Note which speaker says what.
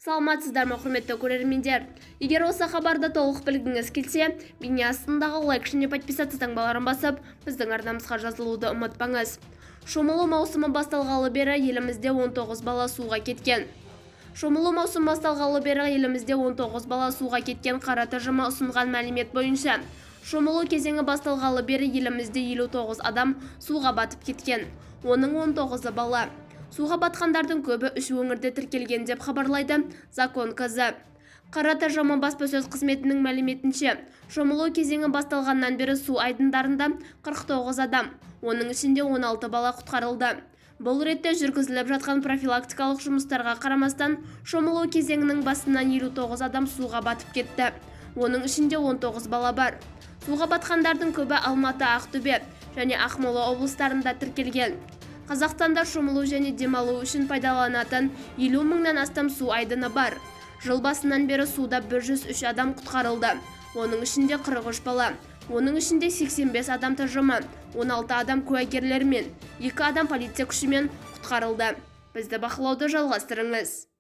Speaker 1: Саламатсыздар ма, құрметті көрермендер? Егер осы хабарды толық білгіңіз келсе, бейне астындағы лайк және подписаться таңбаларын басып, біздің арнамызға жазылуды ұмытпаңыз. Шомылу маусымы басталғалы бері елімізде 19 бала суға кеткен. Қара тжм ұсынған мәлімет бойынша, шомылу кезеңі басталғалы бері елімізде 59 адам суға батып кеткен. Оның 19-ы бала. Суға батқандардың көбі 3 өңірде тіркелген деп хабарлайды Закон КЗ. Қара тжм баспасөз қызметінің мәліметінше, шомылу кезеңі басталғаннан бері су айдындарында 49 адам, оның ішінде 16 бала құтқарылды. Бұл ретте жүргізіліп жатқан профилактикалық жұмыстарға қарамастан, шомылу кезеңінің басынан 59 адам суға батып кетті. Оның ішінде 19 бала бар. Суға батқандардың көбі Алматы, Ақтөбе және Ақмола облыстарында тіркелген. Қазақстанда шомылу және демалу үшін пайдаланатын 50 мыңнан астам су айдыны бар. Жыл басынан бері суда 103 адам құтқарылды. Оның ішінде 43 бала. Оның ішінде 85 адам тжм, 16 адам куәгерлермен, 2 адам полиция күшімен құтқарылды. Бізді бақылауды жалғастырыңыз.